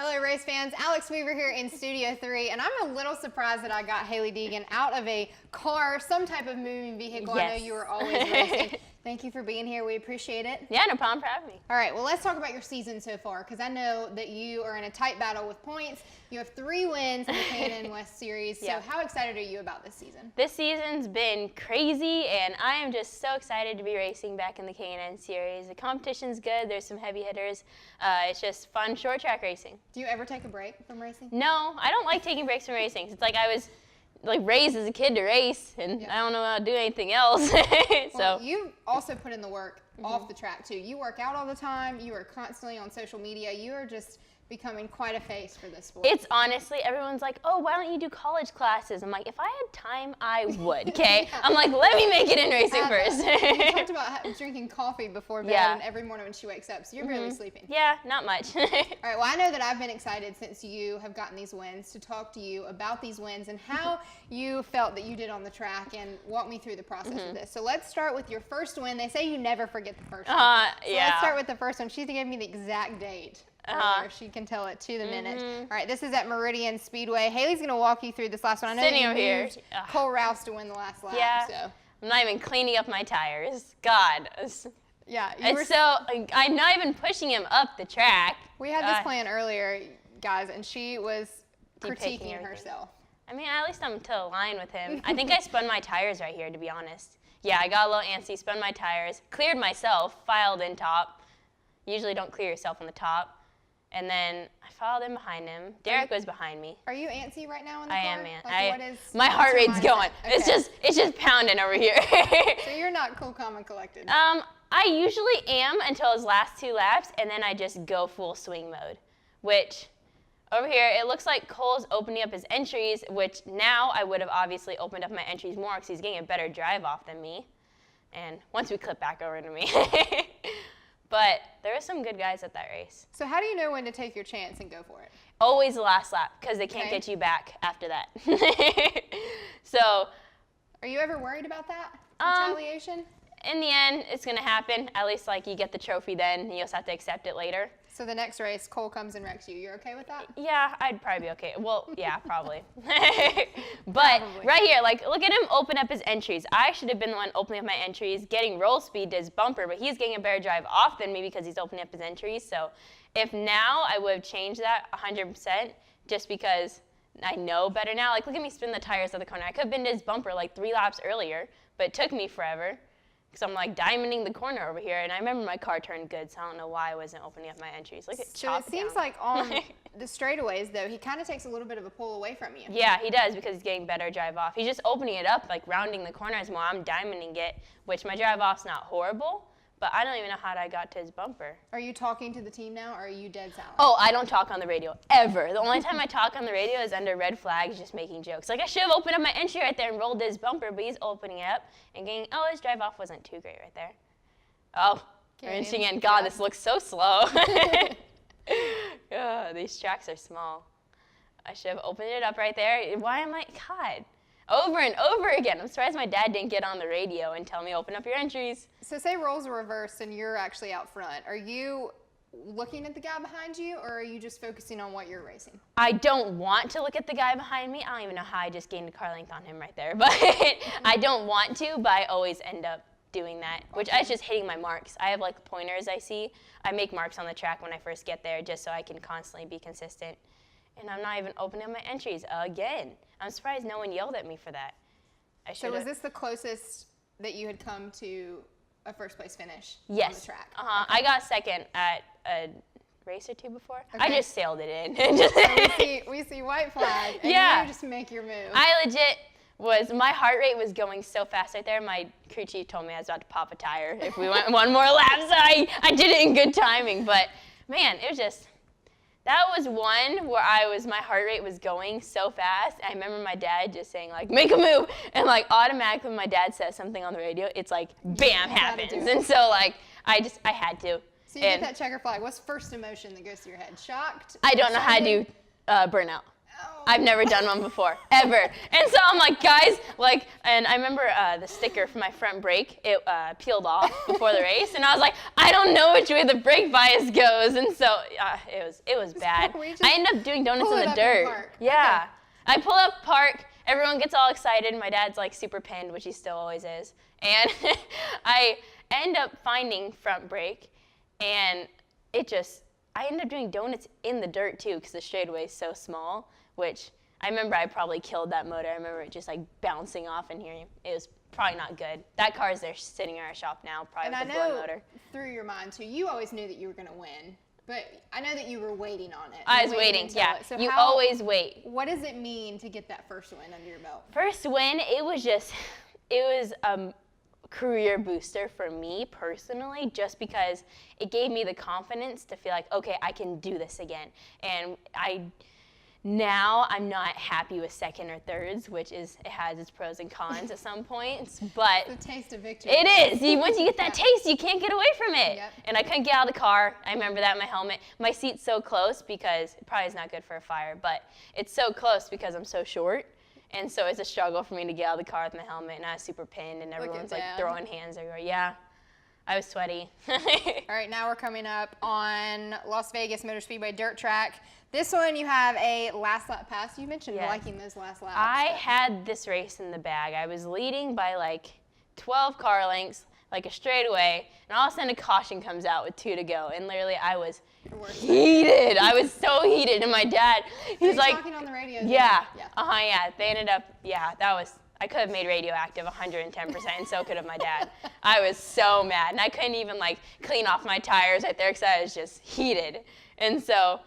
Hello, race fans. Alex Weaver here in Studio 3, and I'm a little surprised that I got Hailie Deegan out of a car, some type of moving vehicle. Yes. I know you were always racing. Thank you for being here. We appreciate it. Yeah, no problem for having me. All right, well, let's talk about your season so far, because I know that you are in a tight battle with points. You have 3 wins in the K&N West Series, so how excited are you about this season? This season's been crazy, and I am just so excited to be racing back in the K&N Series. The competition's good. There's some heavy hitters. It's just fun short track racing. Do you ever take a break from racing? No, I don't like taking breaks from racing. It's like I was raised as a kid to race, and I don't know how to do anything else. Well, you also put in the work off the track too. You work out all the time. You are constantly on social media. You are just becoming quite a face for this sport. It's honestly, everyone's like, oh, why don't you do college classes? I'm like, if I had time, I would, okay? I'm like, let me make it in racing first. You talked about drinking coffee before bed and every morning when she wakes up, so you're barely sleeping. Yeah, not much. All right, well, I know that I've been excited since you have gotten these wins to talk to you about these wins and how you felt that you did on the track and walk me through the process of this. So let's start with your first win. They say you never forget the first one. So let's start with the first one. She gave me the exact date. She can tell it to the minute. All right, this is at Meridian Speedway. Hailie's going to walk you through this last one. I know Sitting you over here. Cole Rouse to win the last lap. Yeah, so. I'm not even cleaning up my tires. God. Yeah, I'm not even pushing him up the track. We had this plan earlier, guys, and she was critiquing herself. I mean, at least I'm to align with him. I think I spun my tires right here, to be honest. Yeah, I got a little antsy, spun my tires, cleared myself, filed in top. Usually don't clear yourself on the top. And then I filed in behind him. Derek was behind me. Are you antsy right now in the car? I am, man. Like, my heart rate's going. Okay. It's just pounding over here. So you're not cool, calm, and collected. I usually am until his last 2 laps, and then I just go full swing mode. Which, over here, it looks like Cole's opening up his entries, which now I would have obviously opened up my entries more because he's getting a better drive off than me. And once we clip back over to me. But there are some good guys at that race. So how do you know when to take your chance and go for it? Always the last lap, because they can't get you back after that. So, are you ever worried about that? Retaliation? In the end, it's going to happen. At least, like, you get the trophy then, and you just have to accept it later. So the next race, Cole comes and wrecks you. You're okay with that? Yeah, I'd probably be okay. Well, yeah, probably. But right here, like, look at him open up his entries. I should have been the one opening up my entries, getting roll speed to his bumper, but he's getting a better drive off than me because he's opening up his entries. So if now I would have changed that 100% just because I know better now. Like, look at me spin the tires of the corner. I could have been to his bumper like 3 laps earlier, but it took me forever. Because I'm like diamonding the corner over here, and I remember my car turned good, so I don't know why I wasn't opening up my entries. Look at So it seems like on the straightaways, though, he kind of takes a little bit of a pull away from you. Yeah, he does because he's getting better drive off. He's just opening it up, like rounding the corners more. I'm diamonding it, which my drive off's not horrible, but I don't even know how I got to his bumper. Are you talking to the team now, or are you dead silent? Oh, I don't talk on the radio, ever. The only time I talk on the radio is under red flags, just making jokes. Like, I should have opened up my entry right there and rolled his bumper, but he's opening it up and getting, his drive off wasn't too great right there. Oh, we're inching in. God, this looks so slow. These tracks are small. I should have opened it up right there. Why am I, God. Over and over again. I'm surprised my dad didn't get on the radio and tell me, open up your entries. So say roles are reversed and you're actually out front. Are you looking at the guy behind you, or are you just focusing on what you're racing? I don't want to look at the guy behind me. I don't even know how I just gained a car length on him right there. But I don't want to, but I always end up doing that, which I was just hitting my marks. I have like pointers I see. I make marks on the track when I first get there just so I can constantly be consistent. And I'm not even opening up my entries again. I'm surprised no one yelled at me for that. So was this the closest that you had come to a first place finish on the track? I got second at a race or 2 before. I just sailed it in. So we see white flag, and you just make your move. I legit my heart rate was going so fast right there. My crew chief told me I was about to pop a tire if we went one more lap, so I did it in good timing. But man, it was just, that was one where my heart rate was going so fast. I remember my dad just saying, like, make a move. And, like, automatically when my dad says something on the radio, it's like, bam, happens. And so, like, I had to. So you get that checker flag. What's first emotion that goes through your head? Shocked? I don't know how to do burnout. I've never done one before, ever. And so I'm like, guys, like, and I remember the sticker for my front brake, it peeled off before the race, and I was like, I don't know which way the brake bias goes, and so it was bad. I ended up doing donuts in the dirt. Yeah. Okay. I pull up, park, everyone gets all excited, my dad's like super pinned, which he still always is, and I end up finding front brake, and I ended up doing donuts in the dirt too, because the straightaway is so small, which I remember I probably killed that motor. I remember it just like bouncing off in here. It was probably not good. That car is there sitting in our shop now, probably with a blown motor. Through your mind too, you always knew that you were going to win, but I know that you were waiting on it. I was waiting, yeah. So you always wait. What does it mean to get that first win under your belt? First win, it was a career booster for me personally, just because it gave me the confidence to feel like, okay, I can do this again. And now I'm not happy with second or thirds, which it has its pros and cons at some points, but the taste of victory. It is. Once you get that taste, you can't get away from it. Yep. And I couldn't get out of the car. I remember that in my helmet. My seat's so close because it probably is not good for a fire, but it's so close because I'm so short. And so it's a struggle for me to get out of the car with my helmet, and I was super pinned, and everyone's like throwing hands everywhere. Yeah, I was sweaty. All right, now we're coming up on Las Vegas Motor Speedway dirt track. This one, you have a last lap pass. You mentioned liking those last laps. I had this race in the bag. I was leading by like 12 car lengths, like a straightaway, and all of a sudden a caution comes out with 2 to go, and literally I was heated. I was so heated, and my dad, he's like, talking on the radio. Yeah. They ended up, I could have made radioactive 110%, and so could have my dad. I was so mad, and I couldn't even like clean off my tires right there because I was just heated. And so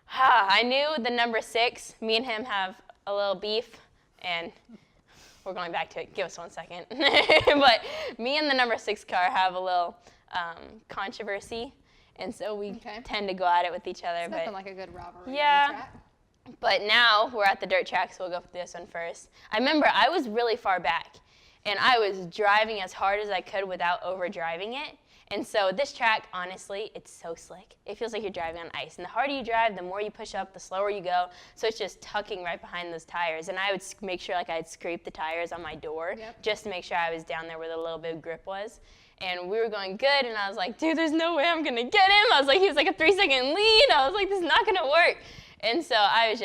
I knew the number 6, me and him have a little beef, and we're going back to it. Give us 1 second. But me and the number 6 car have a little controversy, and so we tend to go at it with each other. It's nothing like a good rivalry. Yeah. On the track. But now we're at the dirt track, so we'll go through this one first. I remember I was really far back, and I was driving as hard as I could without overdriving it. And so this track, honestly, it's so slick. It feels like you're driving on ice. And the harder you drive, the more you push up, the slower you go. So it's just tucking right behind those tires. And I would make sure like I'd scrape the tires on my door just to make sure I was down there where the little bit of grip was. And we were going good, and I was like, dude, there's no way I'm gonna get him. I was like, he was like a 3-second lead. I was like, this is not gonna work. And so I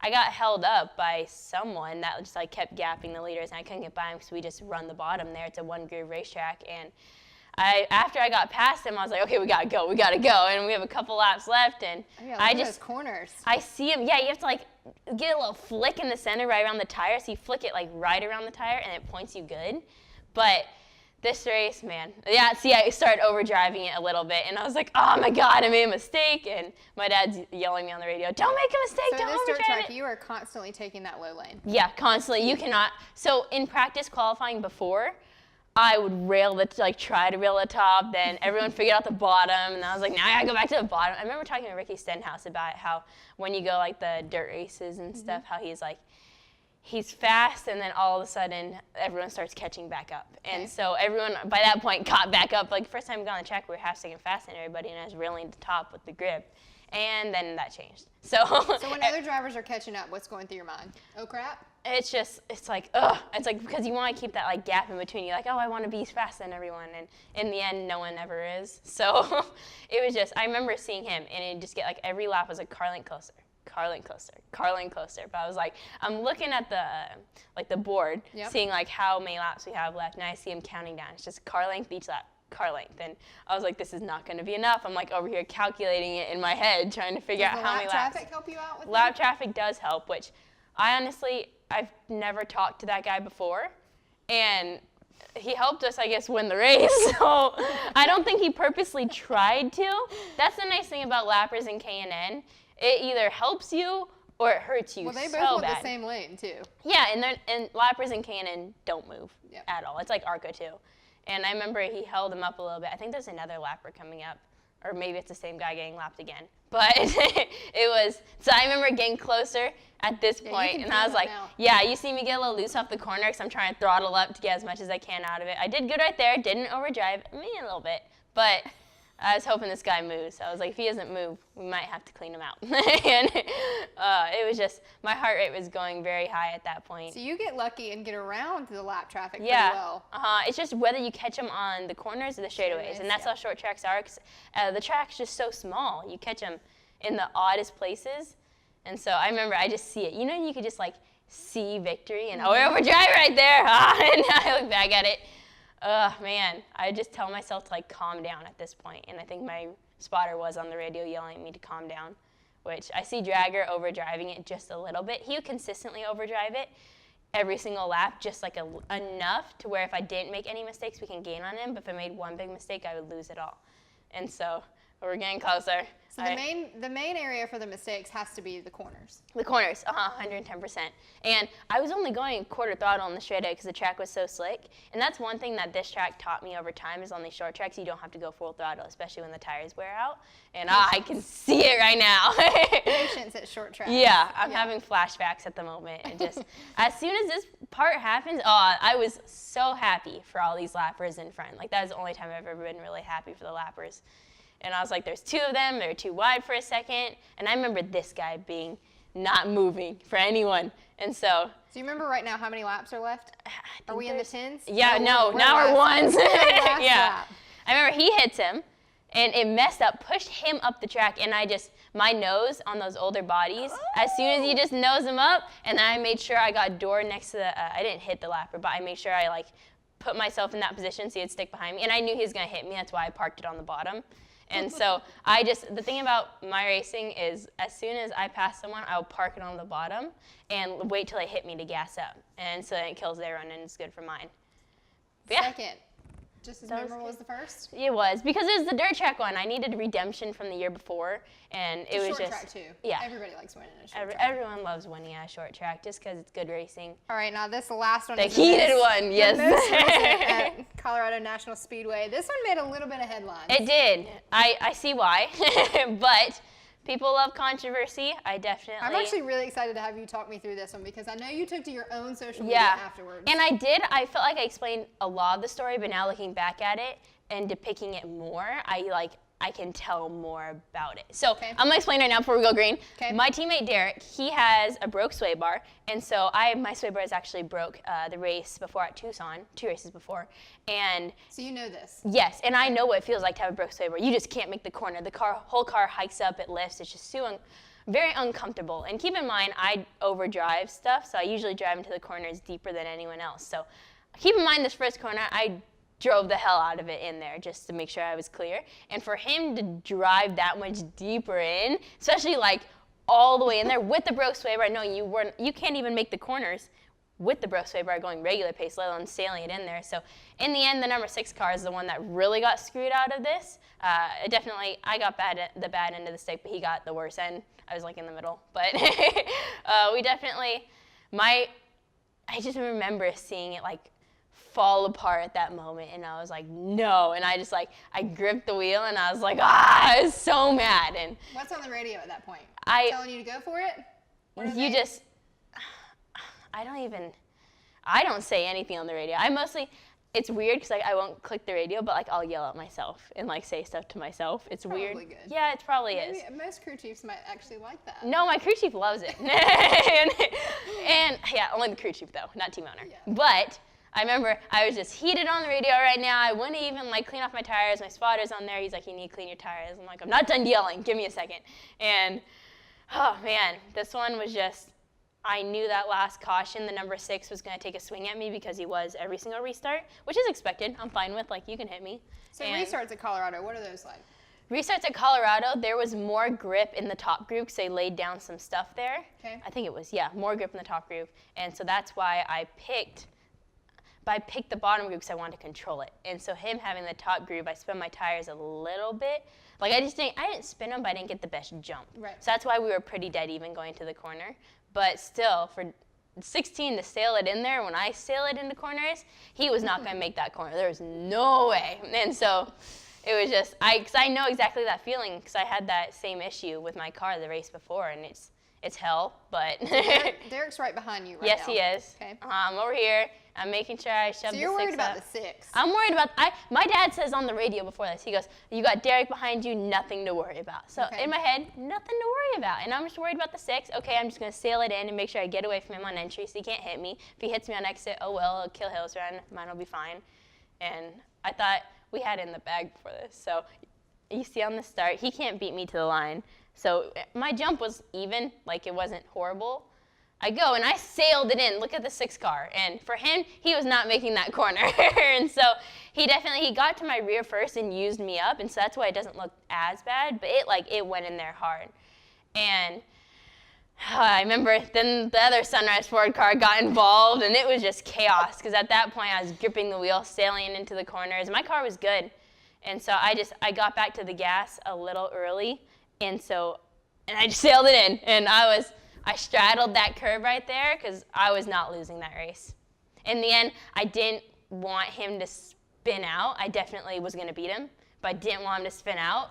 got held up by someone that just like kept gapping the leaders, and I couldn't get by him because we just run the bottom there. It's a 1-groove racetrack, and after I got past him, I was like, okay, we gotta go, and we have a couple laps left, and those corners. I see him. Yeah, you have to like get a little flick in the center right around the tire, so you flick it like right around the tire, and it points you good. But this race, man, I started overdriving it a little bit, and I was like, oh my God, I made a mistake, and my dad's yelling at me on the radio, don't make a mistake, don't overdrive it. So in this dirt track, you are constantly taking that low lane. Yeah, constantly. You cannot. So in practice qualifying before, I would try to rail the top, then everyone figured out the bottom, and I was like, now I gotta go back to the bottom. I remember talking to Ricky Stenhouse about how when you go like the dirt races and stuff, how he's fast, and then all of a sudden everyone starts catching back up. And so everyone by that point caught back up. Like first time we got on the track, we were half second faster than everybody, and I was railing the top with the grip. And then that changed. So when other drivers are catching up, what's going through your mind? Oh crap. It's like, ugh. It's like, because you want to keep that like gap in between. You're like, oh, I want to be faster than everyone. And in the end, no one ever is. So it was just, I remember seeing him, and it just get like every lap was a car length closer. But I was like, I'm looking at the board, seeing like how many laps we have left, and I see him counting down. It's just car length each lap. Car length, and I was like, this is not going to be enough. I'm like over here calculating it in my head, trying to figure out how many laps. Lap traffic help you out with lap traffic does help, which I've never talked to that guy before, and he helped us, I guess, win the race. So I don't think he purposely tried to. That's the nice thing about lappers in K&N. It either helps you or it hurts you so bad. Well, they both want the same lane too. Yeah, and lappers in K&N don't move at all. It's like Arco too. And I remember he held him up a little bit. I think there's another lapper coming up, or maybe it's the same guy getting lapped again. But so I remember getting closer at this point, and I was like, you see me get a little loose off the corner because I'm trying to throttle up to get as much as I can out of it. I did good right there, didn't overdrive, maybe a little bit, but I was hoping this guy moves. I was like, if he doesn't move, we might have to clean him out. And it was just, my heart rate was going very high at that point. So you get lucky and get around the lap traffic pretty Yeah. well. It's just whether you catch them on the corners or the straightaways. And that's how short tracks are. 'Cause, the track's just so small. You catch them in the oddest places. And so I remember I just see it. You know, you could just like see victory and we're overdrive right there. And I look back at it. Man, I just tell myself to like calm down at this point. And I think my spotter was on the radio yelling at me to calm down, which I see Dragger overdriving it just a little bit. He would consistently overdrive it every single lap, just like enough to where if I didn't make any mistakes, we can gain on him. But if I made one big mistake, I would lose it all. And so we're getting closer. So the main area for the mistakes has to be the corners. The corners, 110%. And I was only going quarter throttle on the straightaway because the track was so slick. And that's one thing that this track taught me over time is on these short tracks, you don't have to go full throttle, especially when the tires wear out. And I can see it right now. Patience at short tracks. Yeah, I'm having flashbacks at the moment. And just as soon as this part happens, I was so happy for all these lappers in front. Like that was the only time I've ever been really happy for the lappers. And I was like, there's two of them. They were too wide for a second. And I remember this guy being not moving for anyone. And so. Do you remember right now how many laps are left? Are we in the tens? Yeah, no, now we're ones. Yeah. Lap. I remember he hits him, and it messed up, pushed him up the track. And my nose on those older bodies, as soon as you just nose them up, and then I made sure I got door next to the, I didn't hit the lapper, but I made sure I like put myself in that position so he'd stick behind me. And I knew he was going to hit me. That's why I parked it on the bottom. And so the thing about my racing is as soon as I pass someone, I'll park it on the bottom and wait till they hit me to gas up. And so then it kills their run and it's good for mine. But yeah. Second, just as memorable as the first? It was, because it was the dirt track one. I needed redemption from the year before, and it was short just. Track too. Yeah. Everybody likes winning a short track. Everyone loves winning at a short track just because it's good racing. All right, now this last one The is heated one, yes. the most recent at Colorado National Speedway. This one made a little bit of headlines. It did. I see why, but people love controversy. I'm actually really excited to have you talk me through this one because I know you took to your own social media afterwards. And I felt like I explained a lot of the story, but now looking back at it and depicting it more, I can tell more about it. So I'm gonna explain right now before we go green. My teammate Derek, he has a broke sway bar, and so my sway bar is actually broke the race before at Tucson, 2 races before, and so you know this. Yes, and I know what it feels like to have a broke sway bar. You just can't make the corner. The whole car hikes up, it lifts. It's just very uncomfortable. And keep in mind, I overdrive stuff, so I usually drive into the corners deeper than anyone else. So keep in mind this first corner, I drove the hell out of it in there just to make sure I was clear. And for him to drive that much deeper in, especially like all the way in there with the broke sway bar, no, you can't even make the corners with the broke sway bar going regular pace, let alone sailing it in there. So in the end, the number 6 car is the one that really got screwed out of this. I got the bad end of the stick, but he got the worse end. I was like in the middle, but I just remember seeing it like fall apart at that moment, and I was like, no, and I gripped the wheel, and I was like, I was so mad. And what's on the radio at that point? Telling you to go for it? I don't say anything on the radio. It's weird because I won't click the radio, but I'll yell at myself and say stuff to myself. It's weird. Good. Yeah, it probably is. Most crew chiefs might actually like that. No, my crew chief loves it. and yeah, only the crew chief though, not team owner. Yeah. But I remember I was just heated on the radio right now. I wouldn't even clean off my tires. My spotter's on there. He's like, you need to clean your tires. I'm like, I'm not done yelling. Give me a second. And oh man, this one was just, I knew that last caution, the number 6 was going to take a swing at me because he was every single restart, which is expected. I'm fine with, you can hit me. So restarts at Colorado, what are those like? Restarts at Colorado, there was more grip in the top group because they laid down some stuff there. Okay. I think it was, more grip in the top group. And so that's why I picked the bottom group because I wanted to control it. And so him having the top group, I spun my tires a little bit. I didn't spin them, but I didn't get the best jump. Right. So that's why we were pretty dead even going to the corner. But still, for 16 to sail it in there, when I sail it into corners, he was not going to make that corner. There was no way. And so it was just, because I know exactly that feeling because I had that same issue with my car the race before, and it's hell, but. Derek's right behind you right yes, now. he is. Okay. I'm over here. I'm making sure I shove the 6 up. So you're worried about the 6. I'm worried about, my dad says on the radio before this, he goes, you got Derek behind you, nothing to worry about. So in my head, nothing to worry about. And I'm just worried about the 6. Okay, I'm just going to sail it in and make sure I get away from him on entry so he can't hit me. If he hits me on exit, oh well, I'll kill Hill's run. Mine will be fine. And I thought we had it in the bag before this. So you see on the start, he can't beat me to the line. So my jump was even, like it wasn't horrible. I go and I sailed it in. Look at the 6 car. And for him, he was not making that corner. And so he got to my rear first and used me up. And so that's why it doesn't look as bad. But it went in there hard. And I remember then the other Sunrise Ford car got involved. And it was just chaos. Because at that point, I was gripping the wheel, sailing into the corners. My car was good. And so I got back to the gas a little early. And I just sailed it in. And I straddled that curve right there because I was not losing that race. In the end, I didn't want him to spin out. I definitely was going to beat him, but I didn't want him to spin out.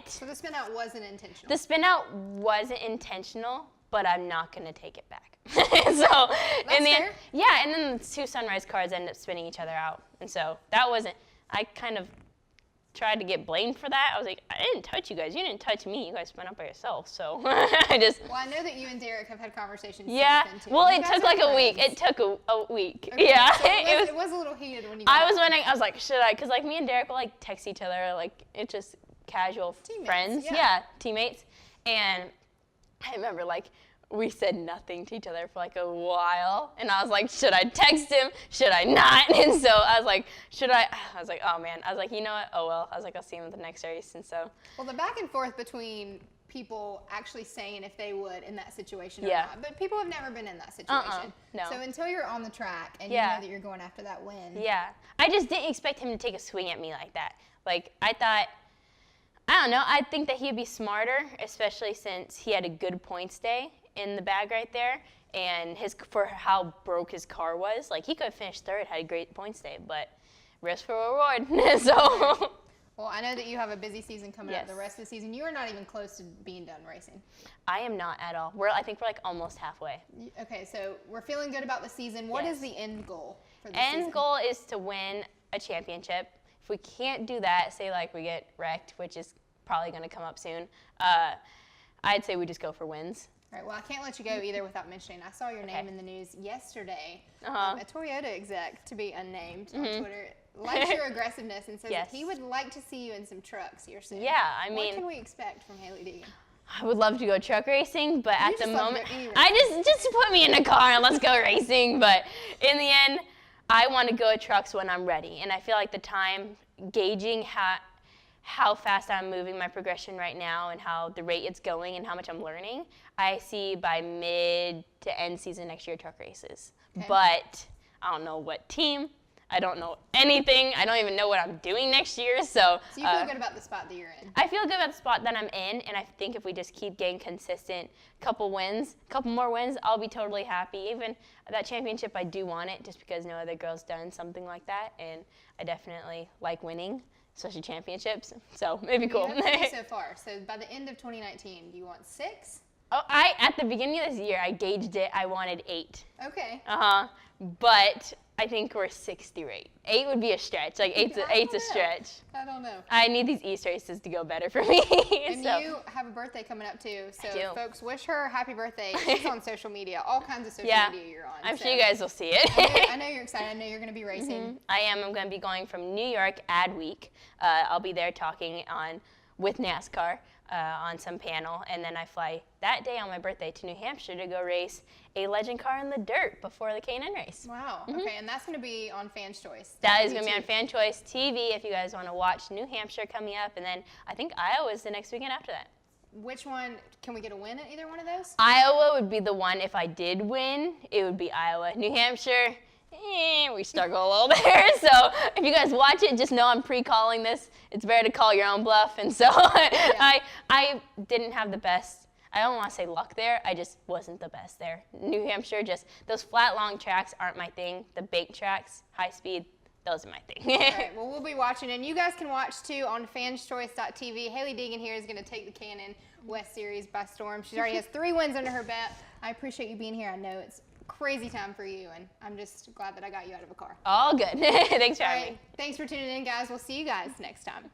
So the spin out wasn't intentional? The spin out wasn't intentional, but I'm not going to take it back. So That's fair. Yeah, and then the 2 Sunrise cars ended up spinning each other out. And so that wasn't, I kind of tried to get blamed for that. I was like, I didn't touch you guys. You didn't touch me. You guys spun up by yourself. So I just. Well, I know that you and Derek have had conversations. Yeah. Since then too. Well, You it guys took are like a friends. week. It took a week. Okay, Yeah. So it was a little heated when you got I was out. wondering. I was like, should I? Because like me and Derek will like text each other. Like it's just casual Teammates, friends. yeah. Teammates. And I remember like. We said nothing to each other for like a while. And I was like, should I text him? Should I not? And so I was like, should I? I was like, oh man. I was like, you know what? Oh well. I was like, I'll see him at the next race. And so. Well, the back and forth between people actually saying if they would in that situation or Yeah. not. But people have never been in that situation. No. So until you're on the track and Yeah. you know that you're going after that win. Yeah. I just didn't expect him to take a swing at me like that. Like, I thought, I don't know, I think that he'd be smarter, especially since he had a good points day in the bag right there. And for how broke his car was, like he could have finished 3rd, had a great points day, but risk for reward. So. Well, I know that you have a busy season coming up Yes. the rest of the season. You are not even close to being done racing. I am not at all. I think we're like almost halfway. Okay, so we're feeling good about the season. What Yes. is the end goal for the season? End goal is to win a championship. If we can't do that, say like we get wrecked, which is probably going to come up soon, I'd say we just go for wins. All right, well, I can't let you go either without mentioning. I saw your name in the news yesterday. Uh-huh. A Toyota exec, to be unnamed on Twitter, likes your aggressiveness and says Yes. that he would like to see you in some trucks here soon. Yeah, I What mean, can we expect from Hailie Deegan? I would love to go truck racing, but at the just love to moment, go any I just put me in a car and let's go racing. But in the end, I want to go trucks when I'm ready, and I feel like the time gauging how fast I'm moving my progression right now and how the rate it's going and how much I'm learning, I see by mid to end season next year truck races. Okay. But I don't know what team. I don't know anything. I don't even know what I'm doing next year. So you feel good about the spot that you're in? I feel good about the spot that I'm in, and I think if we just keep getting consistent, couple more wins, I'll be totally happy. Even that championship, I do want it just because no other girl's done something like that, and I definitely like winning, especially championships. So it'd be cool. You have 3 so far. So by the end of 2019, do you want 6? Oh, at the beginning of this year, I gauged it. I wanted 8. Okay. But I think we're 6 through 8. 8 would be a stretch. Like eight's a stretch. I don't know. I need these East races to go better for me. And so. you have a birthday coming up too, so I do. folks, wish her a happy birthday. She's on social media, all kinds of social media you're on. I'm so sure you guys will see it. I know you're excited. I know you're going to be racing. I am. I'm going to be going from New York Ad Week. I'll be there talking with NASCAR on some panel, and then I fly that day on my birthday to New Hampshire to go race a legend car in the dirt before the K&N race. Wow. Okay, and that's going to be on Fans' Choice. That is going to be on Fan Choice TV if you guys want to watch New Hampshire coming up, and then I think Iowa is the next weekend after that. Which one, can we get a win at either one of those? Iowa would be the one. If I did win, it would be Iowa. New Hampshire, we struggle a little there. So if you guys watch it, just know I'm pre-calling this. It's better to call your own bluff. And so I didn't have the best, I don't want to say luck there. I just wasn't the best there. New Hampshire, just those flat, long tracks aren't my thing. The bake tracks, high speed, those are my thing. All right, well, we'll be watching, and you guys can watch too on fanschoice.tv. Hailie Deegan here is going to take the K&N West Series by storm. She already has 3 wins under her belt. I appreciate you being here. I know it's a crazy time for you, and I'm just glad that I got you out of a car. All good. Thanks for having me. Thanks for tuning in, guys. We'll see you guys next time.